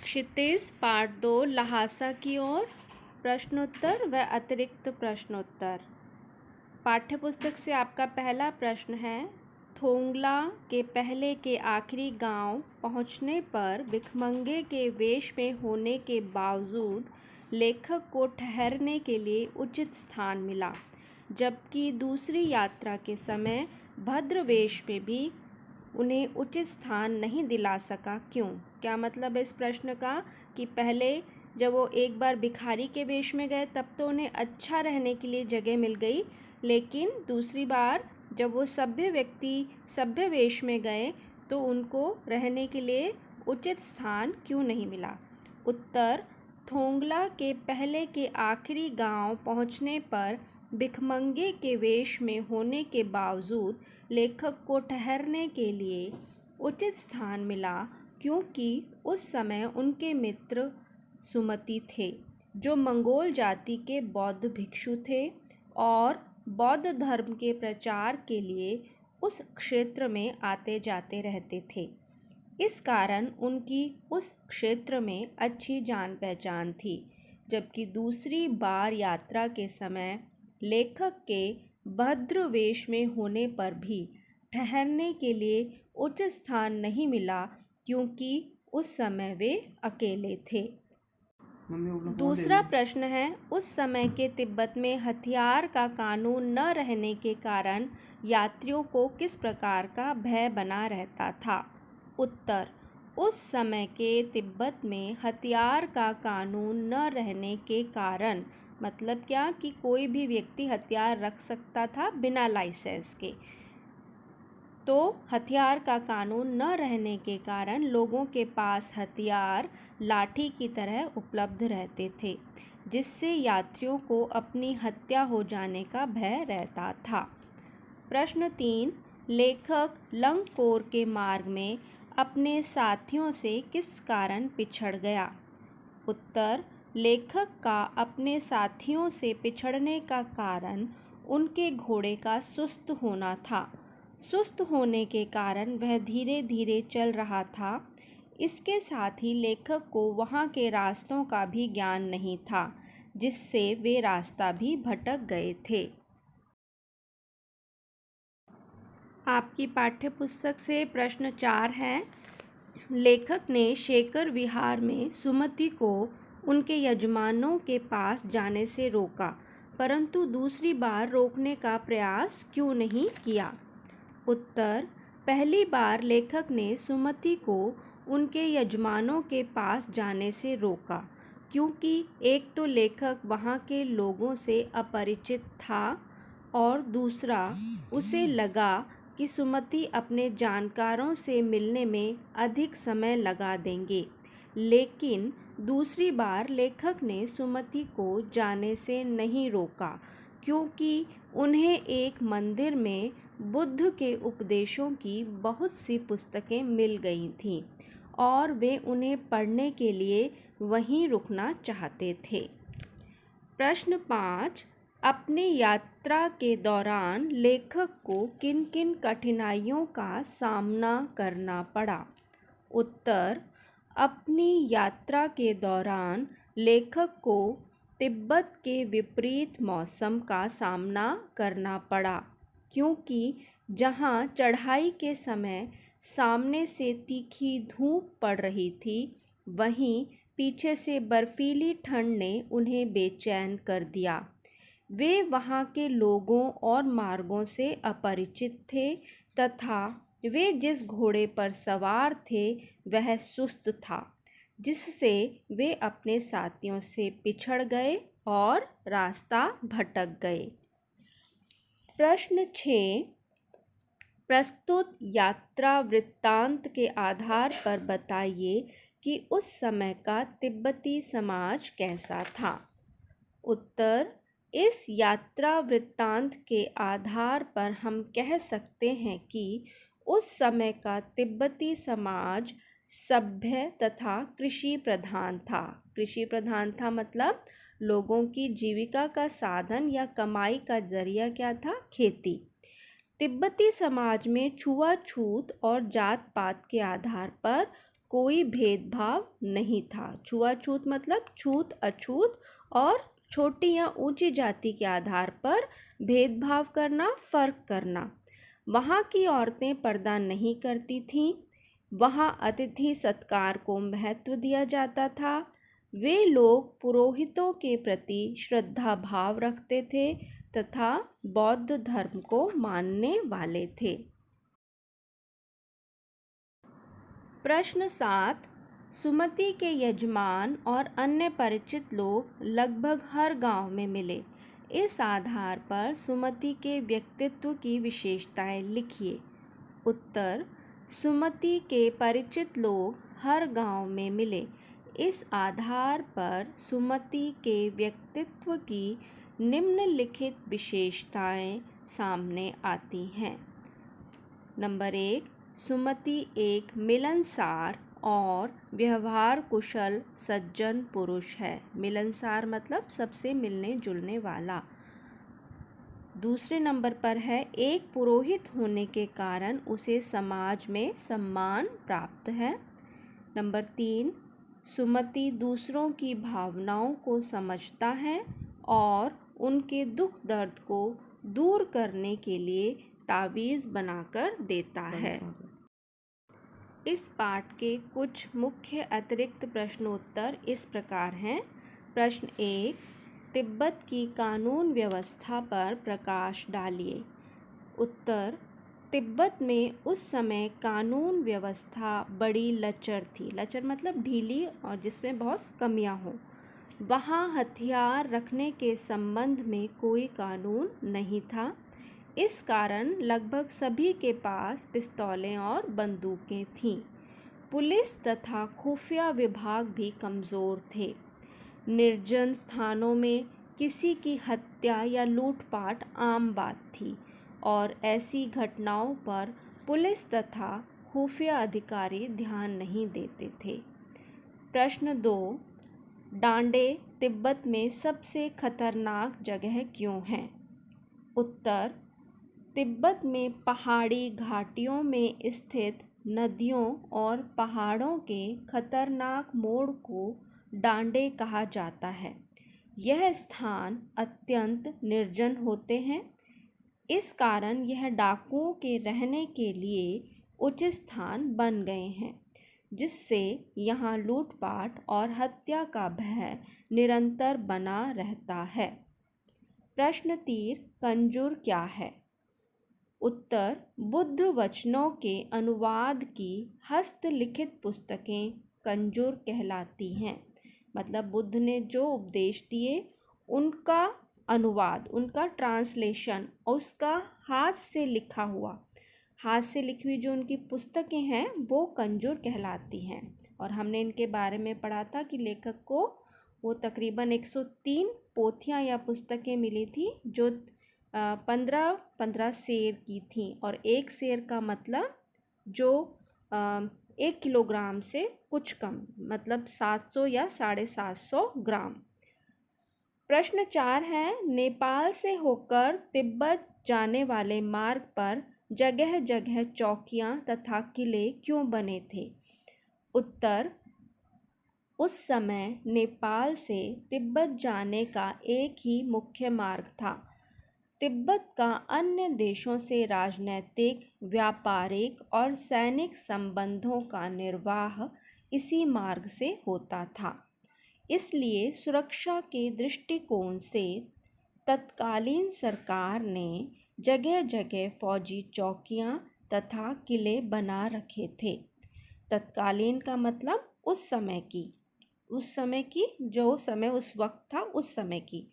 क्षितिज part 2 ल्हासा की ओर प्रश्नोत्तर व अतिरिक्त प्रश्नोत्तर। पाठ्यपुस्तक से आपका पहला प्रश्न है, थोंगला के पहले के आखिरी गांव पहुंचने पर भिखमंगे के वेश में होने के बावजूद लेखक को ठहरने के लिए उचित स्थान मिला, जबकि दूसरी यात्रा के समय भद्र वेश में भी उन्हें उचित स्थान नहीं दिला सका। क्यों? क्या मतलब है इस प्रश्न का कि पहले जब वो एक बार भिखारी के वेश में गए तब तो उन्हें अच्छा रहने के लिए जगह मिल गई, लेकिन दूसरी बार जब वो सभ्य वेश में गए तो उनको रहने के लिए उचित स्थान क्यों नहीं मिला? उत्तर, थोंगला के पहले के आखिरी गांव पहुंचने पर भिखमंगे के वेश में होने के बावजूद लेखक को ठहरने के लिए उचित स्थान मिला, क्योंकि उस समय उनके मित्र सुमति थे, जो मंगोल जाति के बौद्ध भिक्षु थे और बौद्ध धर्म के प्रचार के लिए उस क्षेत्र में आते जाते रहते थे। इस कारण उनकी उस क्षेत्र में अच्छी जान पहचान थी, जबकि दूसरी बार यात्रा के समय लेखक के भद्र वेश में होने पर भी ठहरने के लिए उचित स्थान नहीं मिला, क्योंकि उस समय वे अकेले थे। दूसरा प्रश्न है, उस समय के तिब्बत में हथियार का कानून न रहने के कारण यात्रियों को किस प्रकार का भय बना रहता था? उत्तर, उस समय के तिब्बत में हथियार का कानून न रहने के कारण मतलब क्या कि कोई भी व्यक्ति हथियार रख सकता था बिना लाइसेंस के। तो हथियार का कानून न रहने के कारण लोगों के पास हथियार लाठी की तरह उपलब्ध रहते थे, जिससे यात्रियों को अपनी हत्या हो जाने का भय रहता था। प्रश्न 3, लेखक लंगपोर के मार्ग में अपने साथियों से किस कारण पिछड़ गया? उत्तर, लेखक का अपने साथियों से पिछड़ने का कारण उनके घोड़े का सुस्त होना था। सुस्त होने के कारण वह धीरे धीरे चल रहा था। इसके साथ ही लेखक को वहाँ के रास्तों का भी ज्ञान नहीं था, जिससे वे रास्ता भी भटक गए थे। आपकी पाठ्यपुस्तक से प्रश्न 4 है, लेखक ने शेखर विहार में सुमति को उनके यजमानों के पास जाने से रोका, परंतु दूसरी बार रोकने का प्रयास क्यों नहीं किया? उत्तर, पहली बार लेखक ने सुमति को उनके यजमानों के पास जाने से रोका, क्योंकि एक तो लेखक वहाँ के लोगों से अपरिचित था और दूसरा उसे लगा कि सुमति अपने जानकारों से मिलने में अधिक समय लगा देंगे। लेकिन दूसरी बार लेखक ने सुमति को जाने से नहीं रोका, क्योंकि उन्हें एक मंदिर में बुद्ध के उपदेशों की बहुत सी पुस्तकें मिल गई थीं और वे उन्हें पढ़ने के लिए वहीं रुकना चाहते थे। प्रश्न 5, अपनी यात्रा के दौरान लेखक को किन किन कठिनाइयों का सामना करना पड़ा? उत्तर, अपनी यात्रा के दौरान लेखक को तिब्बत के विपरीत मौसम का सामना करना पड़ा, क्योंकि जहाँ चढ़ाई के समय सामने से तीखी धूप पड़ रही थी, वहीं पीछे से बर्फीली ठंड ने उन्हें बेचैन कर दिया। वे वहाँ के लोगों और मार्गों से अपरिचित थे तथा वे जिस घोड़े पर सवार थे वह सुस्त था, जिससे वे अपने साथियों से पिछड़ गए और रास्ता भटक गए। प्रश्न 6, प्रस्तुत यात्रा वृत्तांत के आधार पर बताइए कि उस समय का तिब्बती समाज कैसा था? उत्तर, इस यात्रा वृत्तांत के आधार पर हम कह सकते हैं कि उस समय का तिब्बती समाज सभ्य तथा कृषि प्रधान था। कृषि प्रधान था मतलब लोगों की जीविका का साधन या कमाई का जरिया क्या था? खेती। तिब्बती समाज में छुआछूत और जात पात के आधार पर कोई भेदभाव नहीं था। छुआछूत मतलब छूत अछूत और छोटी या ऊंची जाति के आधार पर भेदभाव करना, फर्क करना। वहाँ की औरतें पर्दा नहीं करती थीं। वहाँ अतिथि सत्कार को महत्व दिया जाता था। वे लोग पुरोहितों के प्रति श्रद्धा भाव रखते थे तथा बौद्ध धर्म को मानने वाले थे। प्रश्न 7। सुमति के यजमान और अन्य परिचित लोग लगभग हर गांव में मिले। इस आधार पर सुमति के व्यक्तित्व की विशेषताएं लिखिए। उत्तर: सुमति के परिचित लोग हर गांव में मिले। इस आधार पर सुमति के व्यक्तित्व की निम्नलिखित विशेषताएं सामने आती हैं। नंबर 1, सुमति एक मिलनसार और व्यवहार कुशल सज्जन पुरुष है। मिलनसार मतलब सबसे मिलने जुलने वाला। दूसरे नंबर पर है, एक पुरोहित होने के कारण उसे समाज में सम्मान प्राप्त है। नंबर 3, सुमति दूसरों की भावनाओं को समझता है और उनके दुख दर्द को दूर करने के लिए तावीज़ बनाकर देता है। इस पाठ के कुछ मुख्य अतिरिक्त प्रश्नोत्तर इस प्रकार हैं। प्रश्न 1, तिब्बत की कानून व्यवस्था पर प्रकाश डालिए। उत्तर: तिब्बत में उस समय कानून व्यवस्था बड़ी लचर थी। लचर मतलब ढीली और जिसमें बहुत कमियां हों। वहाँ हथियार रखने के संबंध में कोई कानून नहीं था। इस कारण लगभग सभी के पास पिस्तौलें और बंदूकें थीं। पुलिस तथा खुफिया विभाग भी कमज़ोर थे। निर्जन स्थानों में किसी की हत्या या लूटपाट आम बात थी और ऐसी घटनाओं पर पुलिस तथा खुफिया अधिकारी ध्यान नहीं देते थे। प्रश्न 2, डांडे तिब्बत में सबसे खतरनाक जगह क्यों है? उत्तर: तिब्बत में पहाड़ी घाटियों में स्थित नदियों और पहाड़ों के खतरनाक मोड़ को डांडे कहा जाता है। यह स्थान अत्यंत निर्जन होते हैं। इस कारण यह डाकुओं के रहने के लिए उचित स्थान बन गए हैं, जिससे यहाँ लूटपाट और हत्या का भय निरंतर बना रहता है। प्रश्न 3, कंजूर क्या है? उत्तर: बुद्ध वचनों के अनुवाद की हस्तलिखित पुस्तकें कंजूर कहलाती हैं। मतलब बुद्ध ने जो उपदेश दिए उनका अनुवाद, उनका ट्रांसलेशन, उसका हाथ से लिखा हुआ, हाथ से लिखी हुई जो उनकी पुस्तकें हैं वो कंजूर कहलाती हैं। और हमने इनके बारे में पढ़ा था कि लेखक को वो तकरीबन 103 पोथियाँ या पुस्तकें मिली थी जो 15 शेर की थी। और एक शेर का मतलब जो 1 किलोग्राम से कुछ कम, मतलब 700 या 750 ग्राम। प्रश्न 4 है, नेपाल से होकर तिब्बत जाने वाले मार्ग पर जगह जगह चौकियां तथा किले क्यों बने थे? उत्तर: उस समय नेपाल से तिब्बत जाने का एक ही मुख्य मार्ग था। तिब्बत का अन्य देशों से राजनैतिक, व्यापारिक और सैनिक संबंधों का निर्वाह इसी मार्ग से होता था। इसलिए सुरक्षा के दृष्टिकोण से तत्कालीन सरकार ने जगह जगह फौजी चौकियां तथा किले बना रखे थे। तत्कालीन का मतलब उस समय की जो समय उस वक्त था उस समय की।